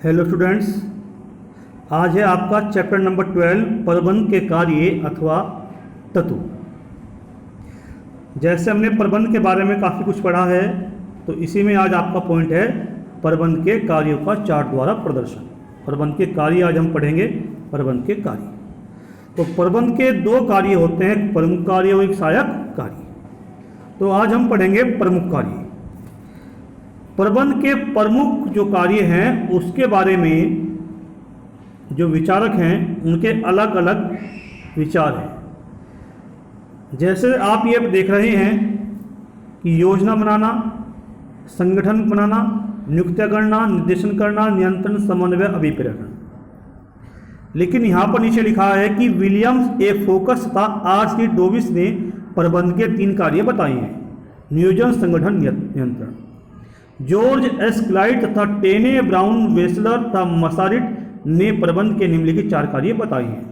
Hello students, आज है आपका चैप्टर नंबर 12 प्रबंध के कार्य अथवा तत्व। जैसे हमने प्रबंध के बारे में काफ़ी कुछ पढ़ा है, तो इसी में आज आपका पॉइंट है प्रबंध के कार्यों का चार्ट द्वारा प्रदर्शन। प्रबंध के कार्य आज हम पढ़ेंगे। प्रबंध के कार्य, तो प्रबंध के दो कार्य होते हैं, प्रमुख कार्य और एक सहायक कार्य। तो आज हम पढ़ेंगे प्रमुख कार्य। प्रबंध के प्रमुख जो कार्य हैं उसके बारे में जो विचारक हैं उनके अलग अलग विचार हैं। जैसे आप ये देख रहे हैं कि योजना बनाना, संगठन बनाना, नियुक्त करना, निर्देशन करना, नियंत्रण, समन्वय, अभिप्रेरण। लेकिन यहाँ पर नीचे लिखा है कि विलियम्स ए फोकस तथा आर.सी. डोविस ने प्रबंध के 3 कार्य बताए हैं: नियोजन, संगठन, नियंत्रण। George S. क्लाइड तथा टेने ब्राउन वेसलर तथा मसारिट ने प्रबंध के निम्नलिखित 4 कार्य बताए हैं।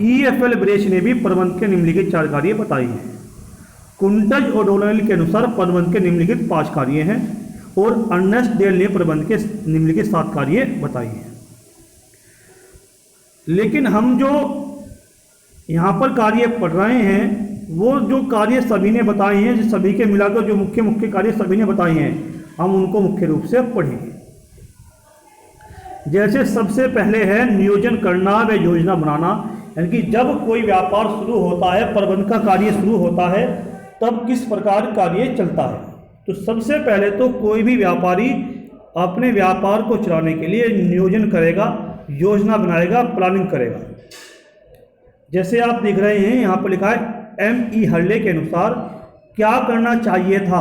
E.F.L. ब्रेच ने भी प्रबंध के निम्नलिखित 4 कार्य बताए हैं। कुंटज और डोनेल के अनुसार प्रबंध के निम्नलिखित 5 कार्य हैं और अर्नेस्ट डेल ने प्रबंध के निम्नलिखित 7 कार्य बताए हैं। लेकिन हम जो यहाँ पर कार्य पढ़ रहे हैं वो जो कार्य सभी ने बताए हैं, जो सभी के मिलाकर जो मुख्य मुख्य कार्य सभी ने बताए हैं, हम उनको मुख्य रूप से पढ़ेंगे। जैसे सबसे पहले है नियोजन करना व योजना बनाना, यानी कि जब कोई व्यापार शुरू होता है, प्रबंध का कार्य शुरू होता है, तब किस प्रकार कार्य चलता है। तो सबसे पहले तो कोई भी व्यापारी अपने व्यापार को चलाने के लिए नियोजन करेगा, योजना बनाएगा, प्लानिंग करेगा। जैसे आप देख रहे हैं यहाँ पर लिखा है M.E. हर्ले के अनुसार क्या करना चाहिए था,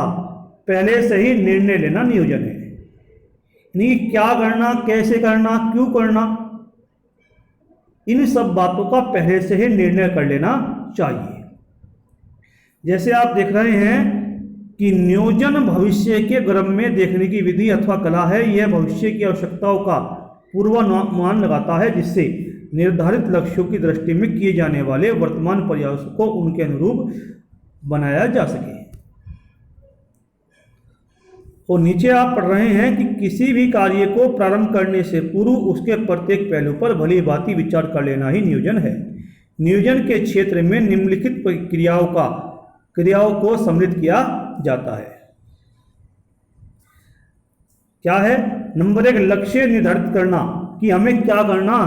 पहले से ही निर्णय लेना नियोजन है। यानी क्या करना, कैसे करना, क्यों करना, इन सब बातों का पहले से ही निर्णय कर लेना चाहिए। जैसे आप देख रहे हैं कि नियोजन भविष्य के क्रम में देखने की विधि अथवा कला है। यह भविष्य की आवश्यकताओं का पूर्वानुमान लगाता है, जिससे निर्धारित लक्ष्यों की दृष्टि में किए जाने वाले वर्तमान प्रयासों को उनके अनुरूप बनाया जा सके। और नीचे आप पढ़ रहे हैं कि किसी भी कार्य को प्रारंभ करने से पूर्व उसके प्रत्येक पहलू पर भली भांति विचार कर लेना ही नियोजन है। नियोजन के क्षेत्र में निम्नलिखित क्रियाओं को सम्मिलित किया जाता है। क्या है? नंबर 1, लक्ष्य निर्धारित करना कि हमें क्या करना,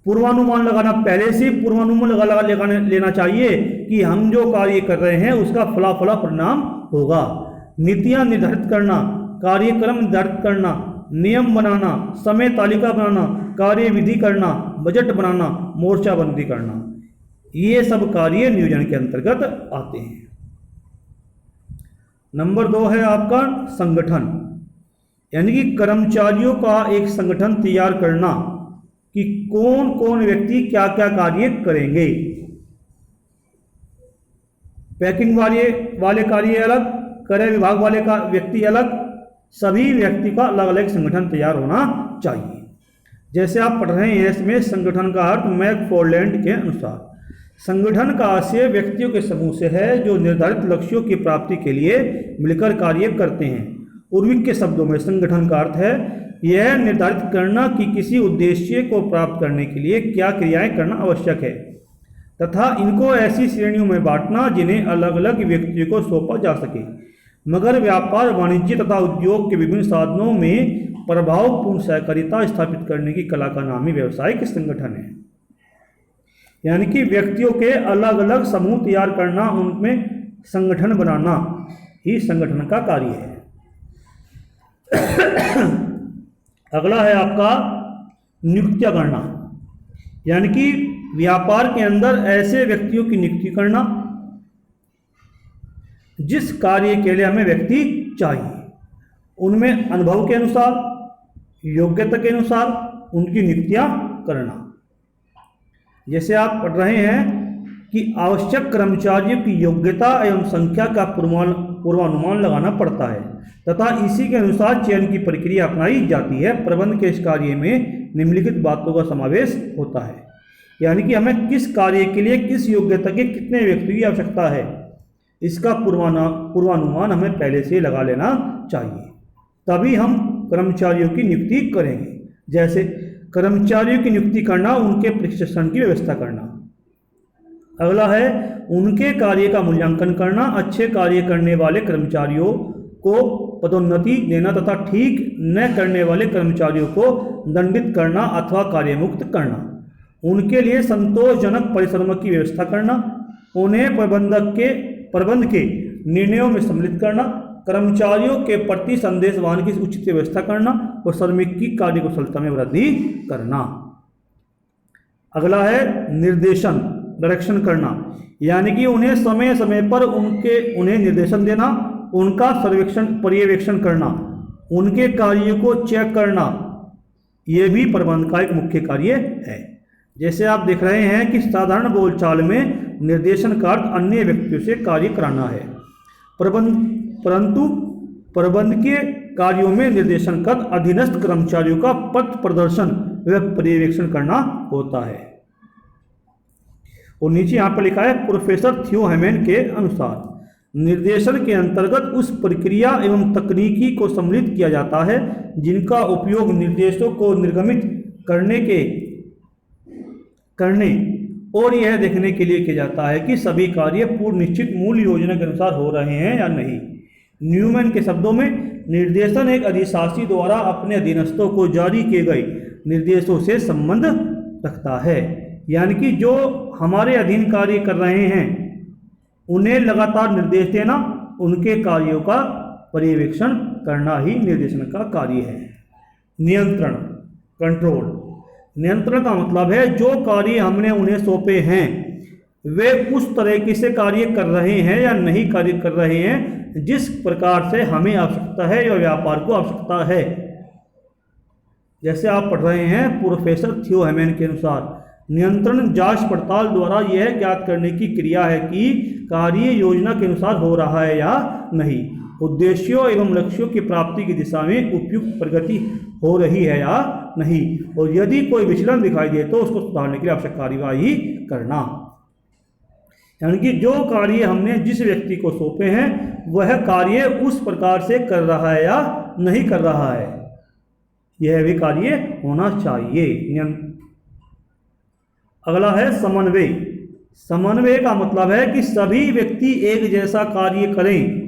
पूर्वानुमान लगाना। पहले से पूर्वानुमान लेना चाहिए कि हम जो कार्य कर रहे हैं उसका फला परिणाम होगा। नीतियां निर्धारित करना, कार्यक्रम निर्धारित करना, नियम बनाना, समय तालिका बनाना, कार्य विधि करना, बजट बनाना, मोर्चाबंदी करना, ये सब कार्य नियोजन के अंतर्गत आते हैं। नंबर 2 है आपका संगठन, यानी कि कर्मचारियों का एक संगठन तैयार करना कि कौन कौन व्यक्ति क्या क्या कार्य करेंगे। पैकिंग वाले कार्य अलग, क्रय विभाग वाले का व्यक्ति अलग, सभी व्यक्ति का अलग अलग संगठन तैयार होना चाहिए। जैसे आप पढ़ रहे हैं इसमें संगठन का अर्थ मैकफॉरलैंड के अनुसार संगठन का आशय व्यक्तियों के समूह से है जो निर्धारित लक्ष्यों की प्राप्ति के लिए मिलकर कार्य करते हैं। उर्विक के शब्दों में संगठन का अर्थ है यह निर्धारित करना कि किसी उद्देश्य को प्राप्त करने के लिए क्या क्रियाएं करना आवश्यक है तथा इनको ऐसी श्रेणियों में बांटना जिन्हें अलग अलग व्यक्तियों को सौंपा जा सके। मगर व्यापार, वाणिज्य तथा उद्योग के विभिन्न साधनों में प्रभावपूर्ण सहकारिता स्थापित करने की कला का नाम ही व्यावसायिक संगठन है। यानी कि व्यक्तियों के अलग अलग समूह तैयार करना, उनमें संगठन बनाना ही संगठन का कार्य है। अगला है आपका नियुक्तियां करना, यानी कि व्यापार के अंदर ऐसे व्यक्तियों की नियुक्ति करना जिस कार्य के लिए हमें व्यक्ति चाहिए, उनमें अनुभव के अनुसार, योग्यता के अनुसार उनकी नियुक्तियां करना। जैसे आप पढ़ रहे हैं कि आवश्यक कर्मचारियों की योग्यता एवं संख्या का पूर्वानुमान लगाना पड़ता है तथा इसी के अनुसार चयन की प्रक्रिया अपनाई जाती है। प्रबंध के इस कार्य में निम्नलिखित बातों का समावेश होता है, यानी कि हमें किस कार्य के लिए किस योग्यता के कितने व्यक्ति की आवश्यकता है, इसका पूर्वानुमान हमें पहले से लगा लेना चाहिए, तभी हम कर्मचारियों की नियुक्ति करेंगे। जैसे कर्मचारियों की नियुक्ति करना, उनके प्रशिक्षण की व्यवस्था करना। अगला है उनके कार्य का मूल्यांकन करना, अच्छे कार्य करने वाले कर्मचारियों को पदोन्नति देना तथा ठीक न करने वाले कर्मचारियों को दंडित करना अथवा कार्यमुक्त करना, उनके लिए संतोषजनक परिश्रम की व्यवस्था करना, उन्हें प्रबंध के निर्णयों में सम्मिलित करना, कर्मचारियों के प्रति संदेश वहन की उचित व्यवस्था करना और श्रमिक की कार्यकुशलता में वृद्धि करना। अगला है निर्देशन, डायरेक्शन करना, यानी कि उन्हें समय समय पर उन्हें निर्देशन देना, उनका पर्यवेक्षण करना, उनके कार्यों को चेक करना, यह भी प्रबंध का एक मुख्य कार्य है। जैसे आप देख रहे हैं कि साधारण बोलचाल में निर्देशन का अर्थ अन्य व्यक्तियों से कार्य कराना है, परंतु प्रबंध के कार्यों में निर्देशन का अधीनस्थ कर्मचारियों का पथ प्रदर्शन व पर्यवेक्षण करना होता है। और नीचे यहाँ पर लिखा है प्रोफेसर थियो हेमन के अनुसार निर्देशन के अंतर्गत उस प्रक्रिया एवं तकनीकी को सम्मिलित किया जाता है जिनका उपयोग निर्देशों को निर्गमित करने और यह देखने के लिए किया जाता है कि सभी कार्य पूर्व निश्चित मूल योजना के अनुसार हो रहे हैं या नहीं। न्यूमैन के शब्दों में निर्देशन एक अधिशासी द्वारा अपने अधीनस्थों को जारी किए गए निर्देशों से संबंध रखता है, यानी कि जो हमारे अधीन कार्य कर रहे हैं उन्हें लगातार निर्देश देना, उनके कार्यों का पर्यवेक्षण करना ही निर्देशन का कार्य है। नियंत्रण, कंट्रोल। नियंत्रण का मतलब है जो कार्य हमने उन्हें सौंपे हैं वे उस तरीके से कार्य कर रहे हैं या नहीं कार्य कर रहे हैं जिस प्रकार से हमें आवश्यकता है या व्यापार को आवश्यकता है। जैसे आप पढ़ रहे हैं प्रोफेसर थियो हेमन के अनुसार नियंत्रण जांच पड़ताल द्वारा यह ज्ञात करने की क्रिया है कि कार्य योजना के अनुसार हो रहा है या नहीं, उद्देश्यों एवं लक्ष्यों की प्राप्ति की दिशा में उपयुक्त प्रगति हो रही है या नहीं, और यदि कोई विचलन दिखाई दे तो उसको सुधारने के लिए आवश्यक कार्यवाही करना। यानी कि जो कार्य हमने जिस व्यक्ति को सौंपे हैं वह कार्य उस प्रकार से कर रहा है या नहीं कर रहा है, यह भी कार्य होना चाहिए। अगला है समन्वय। समन्वय का मतलब है कि सभी व्यक्ति एक जैसा कार्य करें।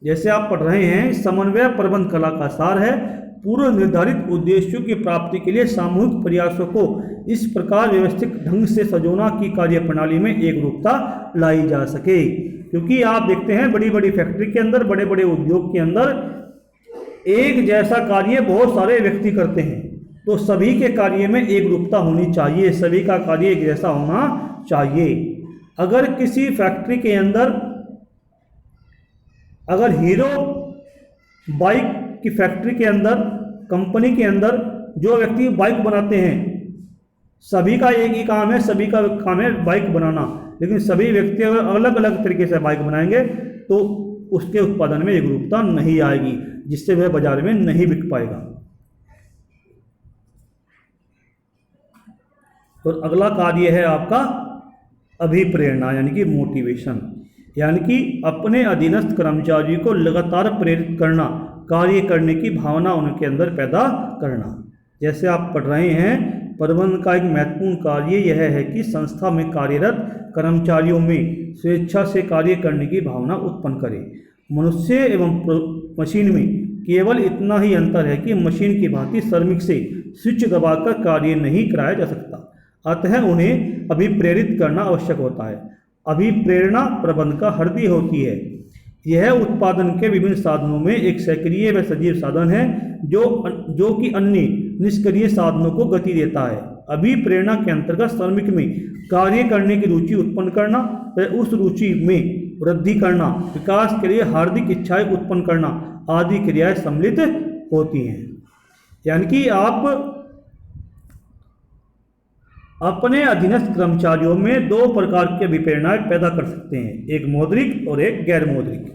जैसे आप पढ़ रहे हैं समन्वय प्रबंध कला का सार है, पूर्व निर्धारित उद्देश्यों की प्राप्ति के लिए सामूहिक प्रयासों को इस प्रकार व्यवस्थित ढंग से सजोना की कार्य प्रणाली में एक रूपता लाई जा सके। क्योंकि आप देखते हैं बड़ी बड़ी फैक्ट्री के अंदर, बड़े बड़े उद्योग के अंदर एक जैसा कार्य बहुत सारे व्यक्ति करते हैं, तो सभी के कार्य में एक रूपता होनी चाहिए, सभी का कार्य एक जैसा होना चाहिए। अगर किसी फैक्ट्री के अंदर, अगर हीरो बाइक की फैक्ट्री के अंदर, कंपनी के अंदर जो व्यक्ति बाइक बनाते हैं, सभी का एक ही काम है, सभी का काम है बाइक बनाना, लेकिन सभी व्यक्ति अगर अलग अलग तरीके से बाइक बनाएंगे तो उसके उत्पादन में एक रूपता नहीं आएगी, जिससे वह बाजार में नहीं बिक पाएगा। और अगला कार्य है आपका अभिप्रेरणा, यानी कि मोटिवेशन, यानी कि अपने अधीनस्थ कर्मचारियों को लगातार प्रेरित करना, कार्य करने की भावना उनके अंदर पैदा करना। जैसे आप पढ़ रहे हैं प्रबंधन का एक महत्वपूर्ण कार्य यह है कि संस्था में कार्यरत कर्मचारियों में स्वेच्छा से कार्य करने की भावना उत्पन्न करे। मनुष्य एवं मशीन में केवल इतना ही अंतर है कि मशीन की भांति श्रमिक से स्विच दबाकर कार्य नहीं कराया जा सकता, अतः उन्हें अभिप्रेरित करना आवश्यक होता है। अभिप्रेरणा प्रबंध का हृदय होती है। यह उत्पादन के विभिन्न साधनों में एक सक्रिय व सजीव साधन है जो कि अन्य निष्क्रिय साधनों को गति देता है। अभिप्रेरणा के अंतर्गत श्रमिक में कार्य करने की रुचि उत्पन्न करना व उस रुचि में वृद्धि करना, विकास के लिए हार्दिक इच्छाएं उत्पन्न करना आदि क्रियाएं सम्मिलित होती हैं। यानी कि आप अपने अधीनस्थ कर्मचारियों में दो प्रकार की अभिप्रेरणाएं पैदा कर सकते हैं, एक मौद्रिक और एक गैर मौद्रिक।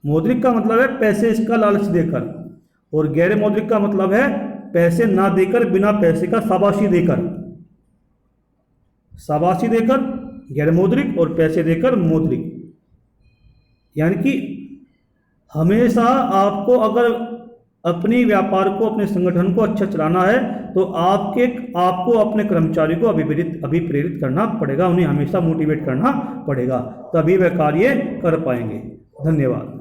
मौद्रिक का मतलब है पैसे इसका लालच देकर, और गैर मौद्रिक का मतलब है पैसे ना देकर, बिना पैसे का शाबाशी देकर। शाबाशी देकर गैर मौद्रिक और पैसे देकर मौद्रिक। यानी कि हमेशा आपको अगर अपनी व्यापार को, अपने संगठन को अच्छा चलाना है तो आपको अपने कर्मचारी को अभिप्रेरित करना पड़ेगा, उन्हें हमेशा मोटिवेट करना पड़ेगा, तभी वह कार्य कर पाएंगे। धन्यवाद।